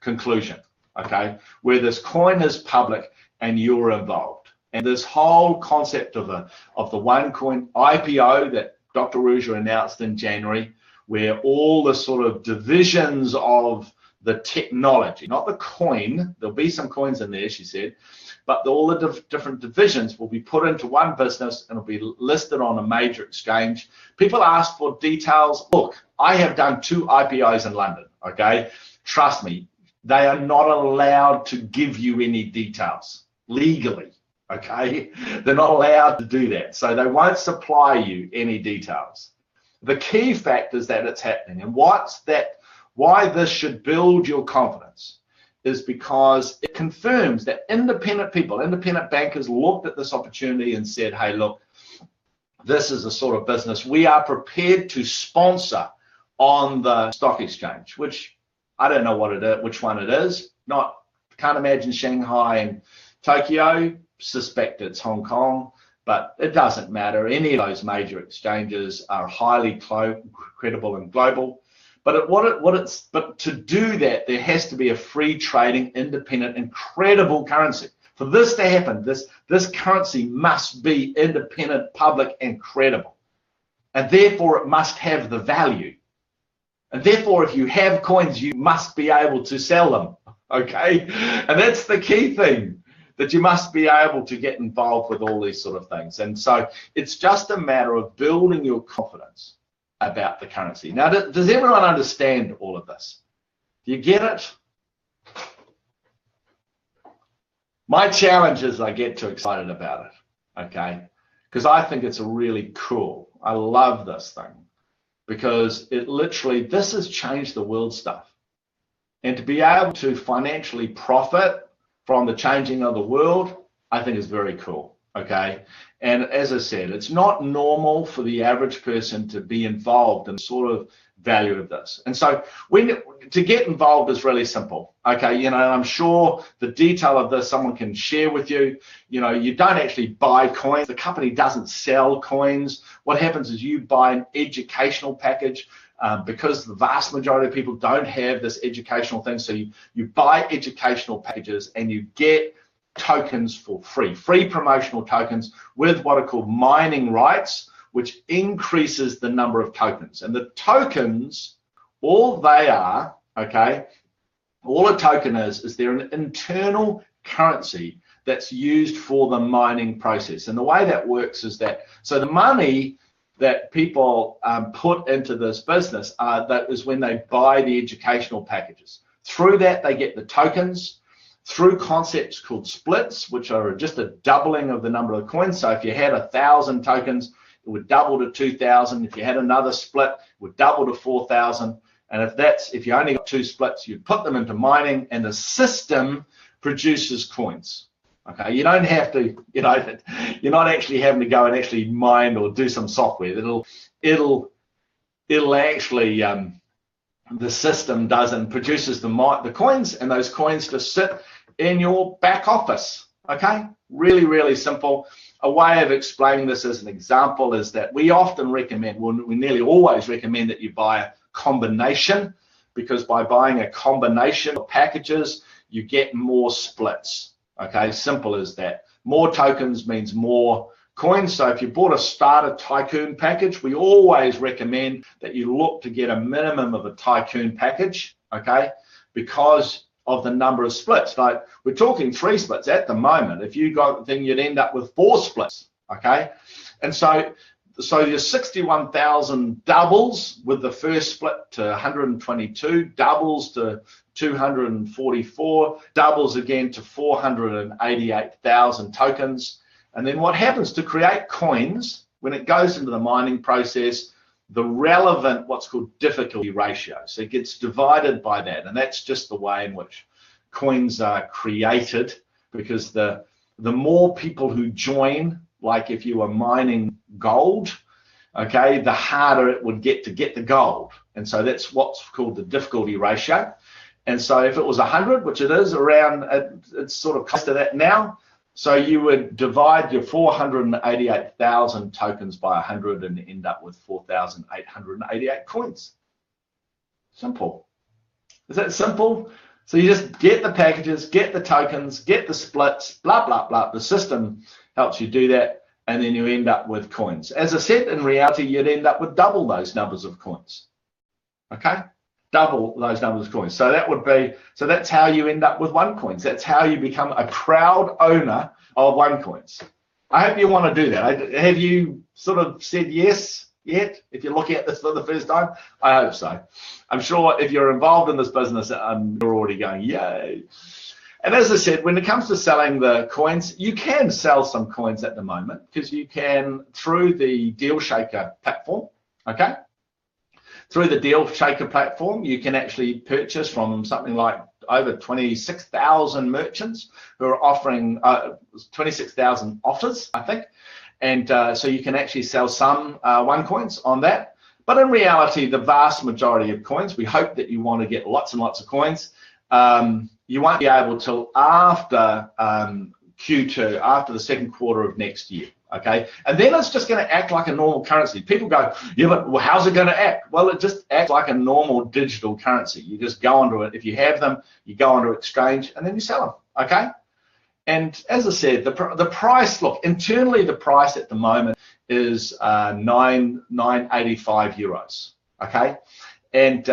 conclusion, okay, where this coin is public and you're involved. And this whole concept of the OneCoin IPO that Dr. Ruja announced in January, where all the sort of divisions of the technology, not the coin, there'll be some coins in there, she said, but all the different divisions will be put into one business and will be listed on a major exchange. People ask for details. Look, I have done 2 IPOs in London, okay? Trust me, they are not allowed to give you any details legally, okay? They're not allowed to do that, so they won't supply you any details. The key fact is that it's happening, and why this should build your confidence is because it confirms that independent people, independent bankers looked at this opportunity and said, hey, look, this is the sort of business we are prepared to sponsor on the stock exchange, which I don't know what it is, which one it is. Can't imagine Shanghai and Tokyo, suspect it's Hong Kong, but it doesn't matter. Any of those major exchanges are highly credible and global. But to do that, there has to be a free trading, independent, and credible currency. For this to happen, this currency must be independent, public, and credible. And therefore, it must have the value. And therefore, if you have coins, you must be able to sell them, okay? And that's the key thing, that you must be able to get involved with all these sort of things. And so it's just a matter of building your confidence about the currency. Now, does everyone understand all of this? Do you get it? My challenge is I get too excited about it, okay? Because I think it's really cool. I love this thing because it literally, this has changed the world stuff. And to be able to financially profit from the changing of the world, I think is very cool. okay? And as I said, it's not normal for the average person to be involved in sort of value of this. And so to get involved is really simple, okay? You know, I'm sure the detail of this someone can share with you. You know, you don't actually buy coins. The company doesn't sell coins. What happens is you buy an educational package because the vast majority of people don't have this educational thing. So you buy educational packages and you get tokens for free promotional tokens with what are called mining rights, which increases the number of tokens. And the tokens, all they are, okay, all a token is they're an internal currency that's used for the mining process. And the way that works is that, so the money that people put into this business, that is when they buy the educational packages. Through that, they get the tokens, through concepts called splits, which are just a doubling of the number of coins. So if you had 1,000 tokens, it would double to 2,000. If you had another split, it would double to 4,000. And if you only got 2 splits, you'd put them into mining, and the system produces coins. Okay, you don't have to, you know, you're not actually having to go and actually mine or do some software. It'll actually, the system does and produces the coins, and those coins just sit in your back office. Okay, really, really simple. A way of explaining this as an example is that we often recommend, well, we nearly always recommend that you buy a combination, because by buying a combination of packages, you get more splits. Okay, simple as that. More tokens means more coins. So if you bought a starter tycoon package, we always recommend that you look to get a minimum of a tycoon package, okay, because of the number of splits. Like, we're talking 3 splits at the moment. If you got the thing, you'd end up with 4 splits, okay? And so your 61,000 doubles with the first split to 122, doubles to 244, doubles again to 488,000 tokens. And then what happens to create coins, when it goes into the mining process, the relevant what's called difficulty ratio. So it gets divided by that, and that's just the way in which coins are created, because the more people who join, like if you were mining gold, okay, the harder it would get to get the gold. And so that's what's called the difficulty ratio. And so if it was 100, which it is around, it's sort of close to that now, so you would divide your 488,000 tokens by 100 and end up with 4,888 coins. Simple. Is that simple? So you just get the packages, get the tokens, get the splits, blah, blah, blah. The system helps you do that, and then you end up with coins. As I said, in reality, you'd end up with double those numbers of coins. Okay? Double those numbers of coins. So that would be, so that's how you end up with OneCoins. That's how you become a proud owner of OneCoins. I hope you want to do that. Have you sort of said yes yet? If you're looking at this for the first time, I hope so. I'm sure if you're involved in this business, you're already going, yay. And as I said, when it comes to selling the coins, you can sell some coins at the moment, because you can through the Deal Shaker platform, okay? Through the Deal Shaker platform, you can actually purchase from something like over 26,000 merchants who are offering 26,000 offers, I think. And so you can actually sell some OneCoins on that. But in reality, the vast majority of coins, we hope that you want to get lots and lots of coins. You won't be able till after Q2, after the second quarter of next year. Okay, and then it's just going to act like a normal currency. People go, yeah, but well, how's it going to act? Well, it just acts like a normal digital currency. You just go onto it. If you have them, you go onto exchange, and then you sell them. Okay, and as I said, the price. Look, internally, the price at the moment is 985 euros. Okay, and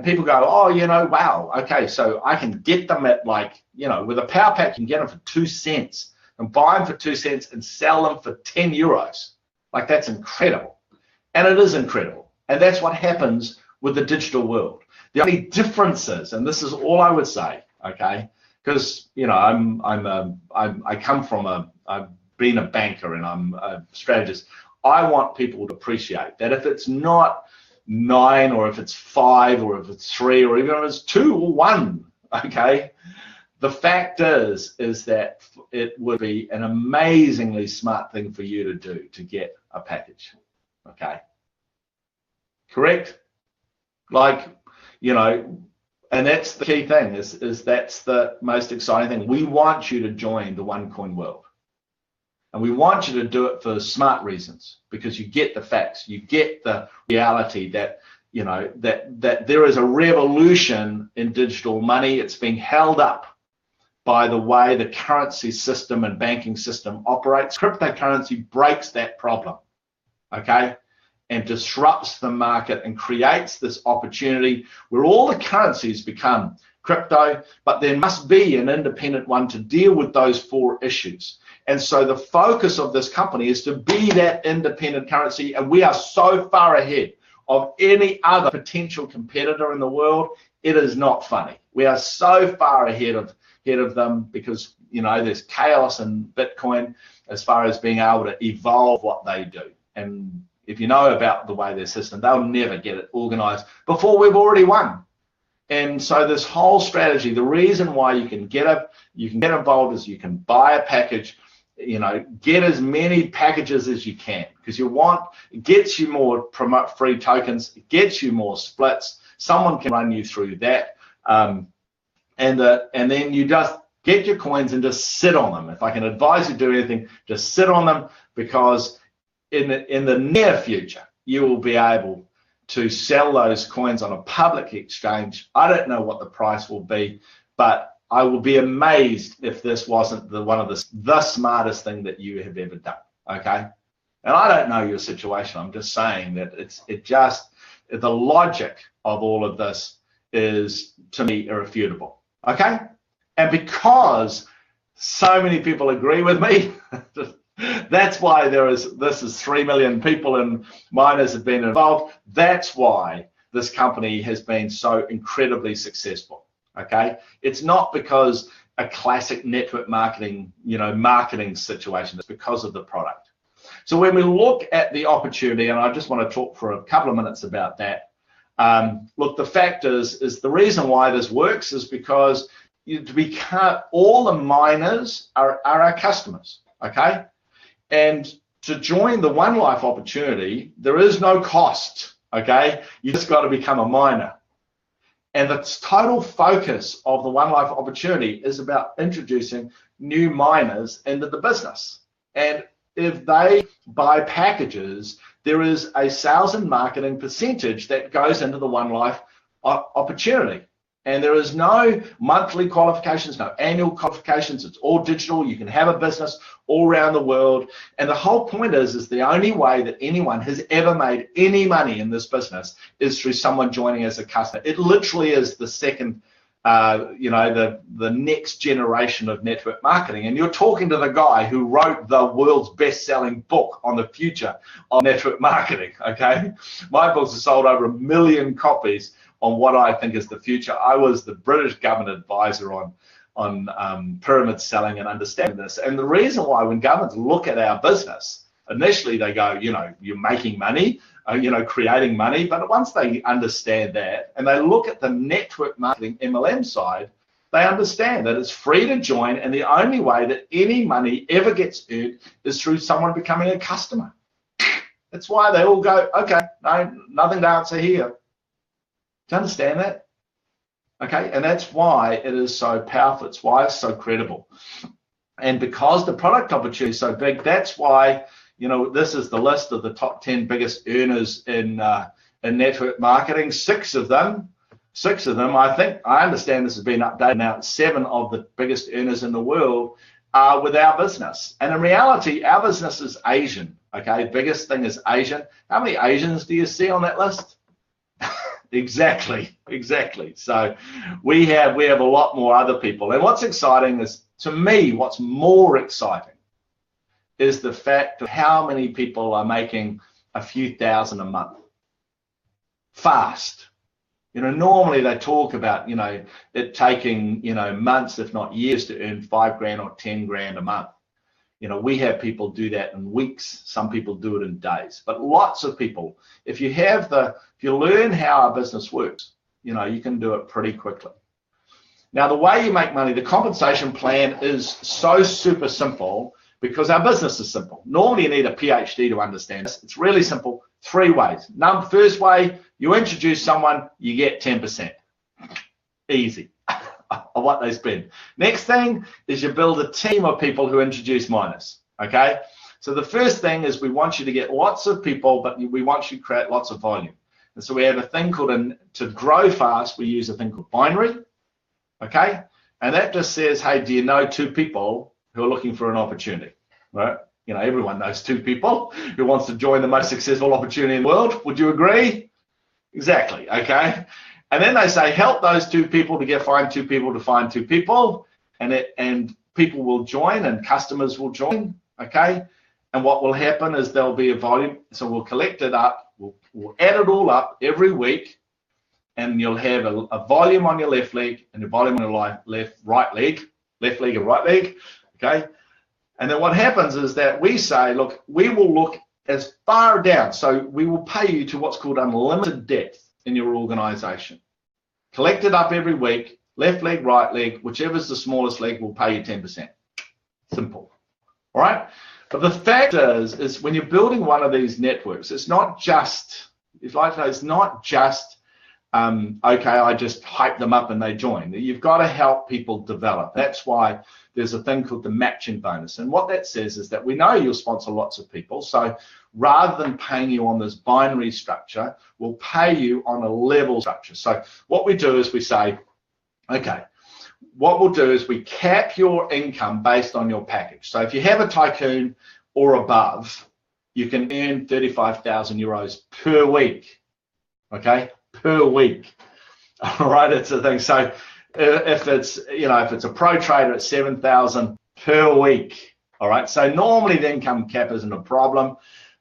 people go, oh, you know, wow. Okay, so I can get them at, like, you know, with a power pack, you can get them for 2 cents. And buy them for 2 cents and sell them for 10 euros. Like, that's incredible. And it is incredible. And that's what happens with the digital world. The only difference is, and this is all I would say, okay, because, you know, I come from I've been a banker and I'm a strategist. I want people to appreciate that if it's not 9 or if it's 5 or if it's 3 or even if it's 2 or 1, okay, The fact is that it would be an amazingly smart thing for you to do to get a package, okay? Correct? Like, you know, and that's the key thing, is that's the most exciting thing. We want you to join the OneCoin world. And we want you to do it for smart reasons, because you get the facts, you get the reality that, you know, that there is a revolution in digital money. It's being held up by the way the currency system and banking system operates. Cryptocurrency breaks that problem, okay, and disrupts the market and creates this opportunity where all the currencies become crypto, but there must be an independent one to deal with those 4 issues. And so the focus of this company is to be that independent currency, and we are so far ahead of any other potential competitor in the world. It is not funny. We are so far ahead of them because, you know, there's chaos in Bitcoin as far as being able to evolve what they do. And if you know about the way their system, they'll never get it organized before we've already won. And so this whole strategy, the reason why you can get involved is you can buy a package, you know, get as many packages as you can, because it gets you more free tokens, it gets you more splits. Someone can run you through that. And then you just get your coins and just sit on them. If I can advise you to do anything, just sit on them, because in the near future, you will be able to sell those coins on a public exchange. I don't know what the price will be, but I will be amazed if this wasn't the smartest thing that you have ever done, okay? And I don't know your situation. I'm just saying that the logic of all of this is, to me, irrefutable, okay? And because so many people agree with me, that's why this is 3 million people and miners have been involved. That's why this company has been so incredibly successful, okay? It's not because a classic network marketing, you know, marketing situation. It's because of the product. So when we look at the opportunity, and I just want to talk for a couple of minutes about that. Look, the fact is the reason why this works is because all the miners are our customers, okay? And to join the One Life opportunity, there is no cost, okay? You just got to become a miner. And the total focus of the One Life opportunity is about introducing new miners into the business. And if they buy packages, there is a sales and marketing percentage that goes into the One Life opportunity. And there is no monthly qualifications, no annual qualifications. It's all digital. You can have a business all around the world. And the whole point is the only way that anyone has ever made any money in this business is through someone joining as a customer. It literally is the second, you know, the next generation of network marketing. And you're talking to the guy who wrote the world's best-selling book on the future of network marketing, okay? My books have sold over 1 million copies on what I think is the future. I was the British government advisor on pyramid selling and understanding this. And the reason why, when governments look at our business, initially they go, you know, you're making money, you know, creating money. But once they understand that and they look at the network marketing MLM side, they understand that it's free to join, and the only way that any money ever gets earned is through someone becoming a customer. That's why they all go, okay, no, nothing to answer here. Do you understand that? Okay, and that's why it is so powerful. It's why it's so credible. And because the product opportunity is so big, that's why, you know, this is the list of the top 10 biggest earners in network marketing. Six of them, I understand this has been updated now, 7 of the biggest earners in the world are with our business. And in reality, our business is Asian, okay? Biggest thing is Asian. How many Asians do you see on that list? Exactly. So we have a lot more other people. And what's exciting is, to me, what's more exciting is the fact of how many people are making a few thousand a month fast. You know, normally they talk about, you know, it taking, you know, months, if not years, to earn $5,000 or $10,000 a month. You know, we have people do that in weeks. Some people do it in days. But lots of people, if you learn how our business works, you know, you can do it pretty quickly. Now, the way you make money, the compensation plan is so super simple because our business is simple. Normally, you need a PhD to understand this. It's really simple. 3 ways. First way, you introduce someone, you get 10%. Easy. Of what they spend. Next thing is you build a team of people who introduce miners. Okay, so the first thing is we want you to get lots of people, but we want you to create lots of volume. And so we have a thing called, to grow fast, we use a thing called binary. Okay, and that just says, hey, do you know 2 people who are looking for an opportunity? Right? You know, everyone knows 2 people who wants to join the most successful opportunity in the world. Would you agree? Exactly. Okay. And then they say, help those 2 people to find 2 people to find 2 people, and people will join and customers will join, okay? And what will happen is there'll be a volume, so we'll collect it up, we'll add it all up every week, and you'll have a volume on your left leg and a volume on your right leg and right leg, okay? And then what happens is that we say, look, we will look as far down, so we will pay you to what's called unlimited depth in your organization. Collect it up every week, left leg, right leg, whichever's the smallest leg will pay you 10%. Simple. All right? But the fact is when you're building one of these networks, it's not just, it's not just, okay, I just hype them up and they join. You've got to help people develop. That's why there's a thing called the matching bonus. And what that says is that we know you'll sponsor lots of people. So rather than paying you on this binary structure, we'll pay you on a level structure. So what we do is we say, okay, what we'll do is we cap your income based on your package. So if you have a tycoon or above, you can earn 35,000 euros per week, okay, per week. All right, it's a thing. So if it's a pro trader, it's 7,000 per week. All right, so normally the income cap isn't a problem,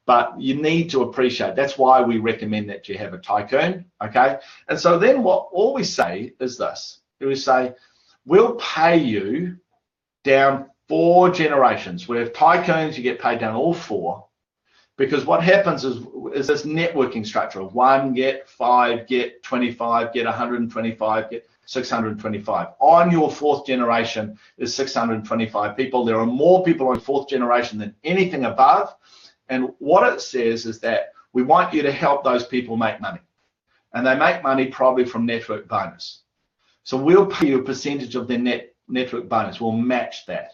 but you need to appreciate, that's why we recommend that you have a tycoon, okay? And so then all we say is this, we say, we'll pay you down 4 generations. We have tycoons, you get paid down all 4, because what happens is this networking structure of 1, get 5, get 25, get 125, get 625. On your 4th generation is 625 people. There are more people on 4th generation than anything above. And what it says is that we want you to help those people make money. And they make money probably from network bonus. So we'll pay you a percentage of their network bonus. We'll match that.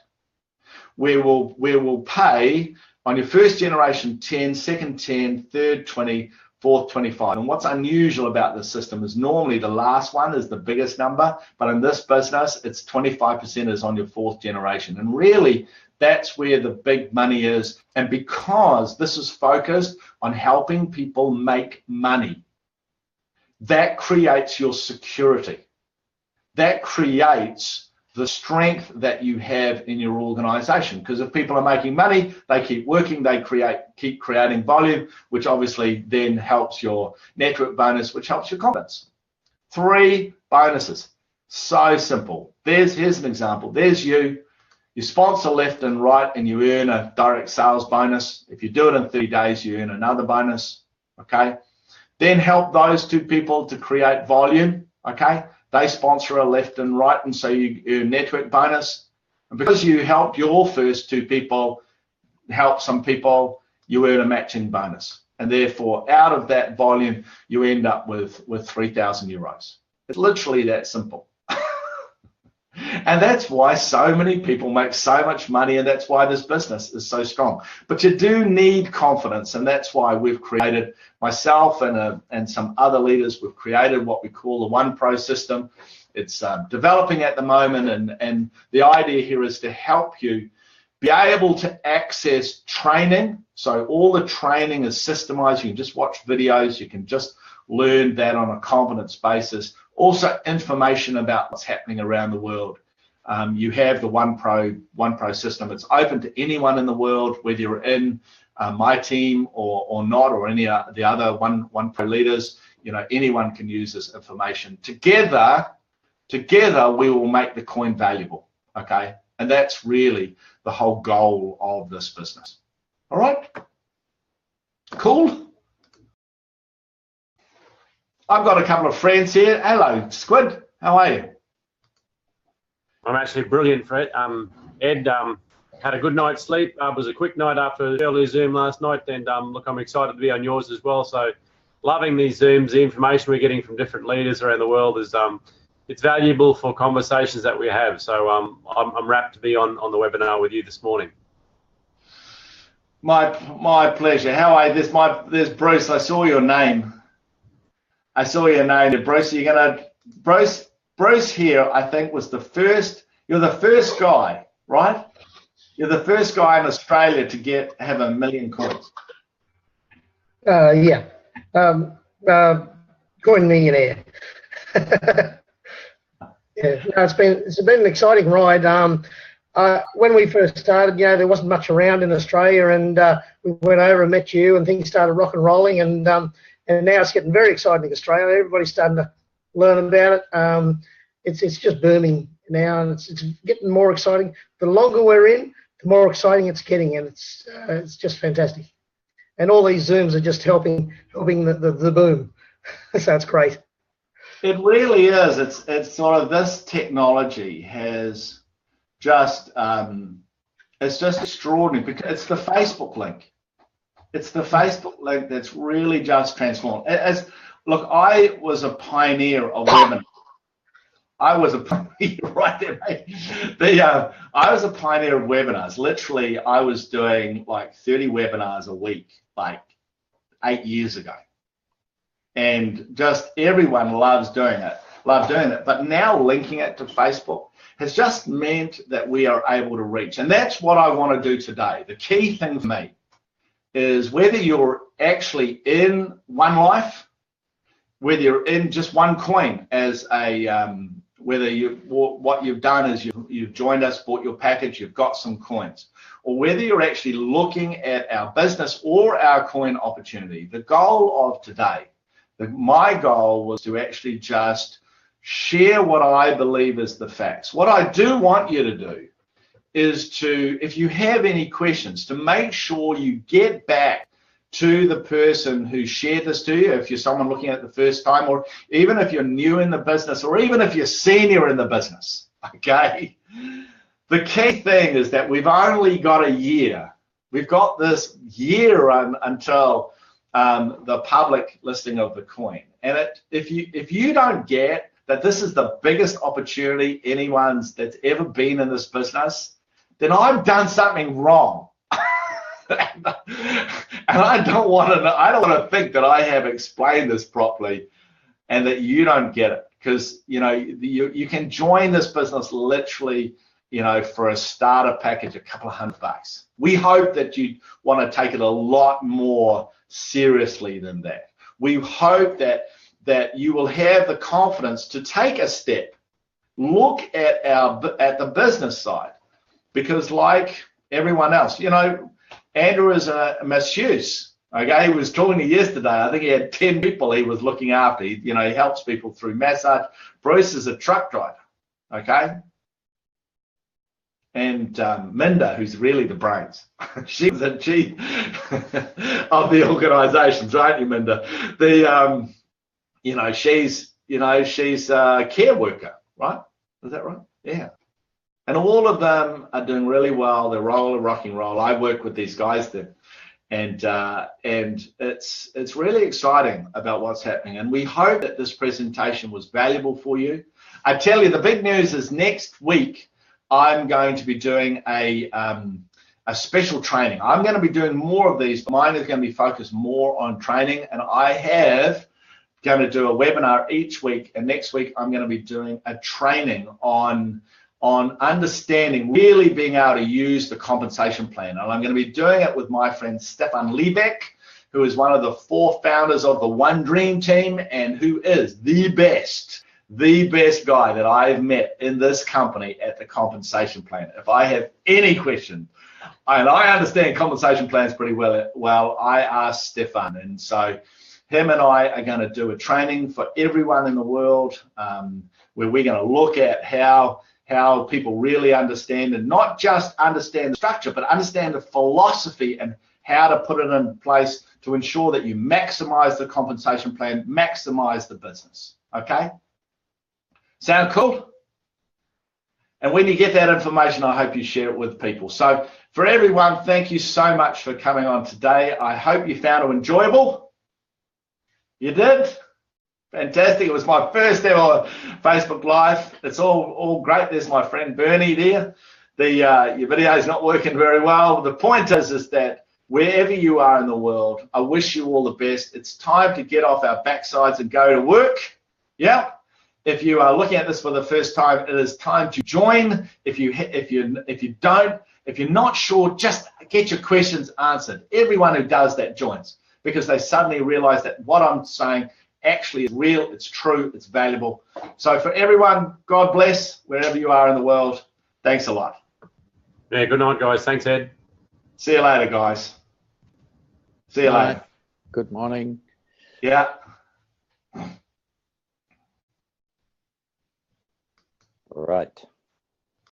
We will pay on your 1st generation 10, 2nd 10, 3rd 20, 4th 25. And what's unusual about this system is normally the last one is the biggest number, but in this business, it's 25% is on your 4th generation. And really, that's where the big money is. And because this is focused on helping people make money, that creates your security. That creates the strength that you have in your organization. Because if people are making money, they keep working, they keep creating volume, which obviously then helps your network bonus, which helps your confidence. 3 bonuses. So simple. Here's an example. There's you. You sponsor left and right and you earn a direct sales bonus. If you do it in 30 days, you earn another bonus, okay? Then help those 2 people to create volume, okay? They sponsor a left and right, and so you earn network bonus. And because you helped your first 2 people, help some people, you earn a matching bonus. And therefore, out of that volume, you end up with 3,000 euros. It's literally that simple. And that's why so many people make so much money, and that's why this business is so strong. But you do need confidence, and that's why we've created, myself and some other leaders, we've created what we call the One Pro system. It's developing at the moment, and the idea here is to help you be able to access training. So all the training is systemized. You can just watch videos. You can just learn that on a confidence basis. Also information about what's happening around the world. You have the One Pro system. It's open to anyone in the world, whether you're in my team or not, or any of the other One Pro leaders. You know, anyone can use this information. Together we will make the coin valuable, okay? And that's really the whole goal of this business. All right? Cool. I've got a couple of friends here. Hello, Squid. How are you? I'm actually brilliant, Fred. Ed, had a good night's sleep. It was a quick night after the early Zoom last night, and look, I'm excited to be on yours as well. So, loving these Zooms. The information we're getting from different leaders around the world is it's valuable for conversations that we have. So, I'm rapt to be on the webinar with you this morning. My pleasure. How are you? There's Bruce. I saw your name. Bruce. You're gonna Bruce here. I think was the first. You're the first guy, right? You're the first guy in Australia to have 1 million coins. Yeah. Coin millionaire. Yeah. No, it's been an exciting ride. When we first started, there wasn't much around in Australia, and we went over and met you, and things started rock and rolling, and now it's getting very exciting in Australia. Everybody's starting to learn about it. It's just booming now, and it's getting more exciting. The longer we're in, the more exciting it's getting, and it's just fantastic. And all these Zooms are just helping the boom. So it's great. It really is. It's sort of this technology has just it's just extraordinary because it's the Facebook link. It's the Facebook link that's really just transformed. Look, I was a pioneer of webinars. I was a pioneer right there, mate. I was a pioneer of webinars. Literally, I was doing like 30 webinars a week, like 8 years ago. And just everyone loved doing it. But now linking it to Facebook has just meant that we are able to reach. And that's what I want to do today. The key thing for me is whether you're actually in One Life, whether you're in just OneCoin as a what you've done is you've joined us, bought your package, you've got some coins, or whether you're actually looking at our business or our coin opportunity. The goal of today, my goal was to actually just share what I believe is the facts. What I do want you to do is to, if you have any questions, to make sure you get back to the person who shared this to you, if you're someone looking at it the first time, or even if you're new in the business, or even if you're senior in the business, okay? The key thing is that we've only got a year. We've got this year until the public listing of the coin. And if you don't get that this is the biggest opportunity that's ever been in this business, then I've done something wrong. And I don't want to think that I have explained this properly and that you don't get it, because you can join this business literally for a starter package, a couple of $100. We hope that you want to take it a lot more seriously than that. We hope that you will have the confidence to take a step, look at the business side, because like everyone else, Andrew is a masseuse. Okay, he was talking to you yesterday. I think he had 10 people he was looking after. He helps people through massage. Bruce is a truck driver. Okay, and Minda, who's really the brains, she's the chief of the organisations, aren't you, Minda? She's a care worker, right? Is that right? Yeah. And all of them are doing really well. They're rocking roll. I work with these guys there, and it's really exciting about what's happening. And we hope that this presentation was valuable for you. I tell you, the big news is next week I'm going to be doing a special training. I'm going to be doing more of these. Mine is going to be focused more on training, and I have going to do a webinar each week. And next week I'm going to be doing a training on understanding, really being able to use the compensation plan. And I'm going to be doing it with my friend Stefan Liebeck, who is one of the 4 founders of the One Dream team, and who is the best guy that I've met in this company at the compensation plan. If I have any question, and I understand compensation plans pretty well, I ask Stefan. And so him and I are going to do a training for everyone in the world, where we're going to look at how people really understand, and not just understand the structure, but understand the philosophy and how to put it in place to ensure that you maximize the compensation plan, maximize the business. Okay? Sound cool? And when you get that information, I hope you share it with people. So for everyone, thank you so much for coming on today. I hope you found it enjoyable. You did? Fantastic. It was my first ever Facebook Live. It's all great. There's my friend Bernie there. Your video is not working very well. The point is that wherever you are in the world, I wish you all the best. It's time to get off our backsides and go to work. Yeah. If you are looking at this for the first time, it is time to join. If you're not sure, just get your questions answered. Everyone who does that joins, because they suddenly realize that what I'm saying actually is real, it's true, it's valuable. So for everyone, God bless wherever you are in the world. Thanks a lot. Yeah, good night, guys. Thanks, Ed. See you later, guys. See you later. Good morning. Yeah. All right.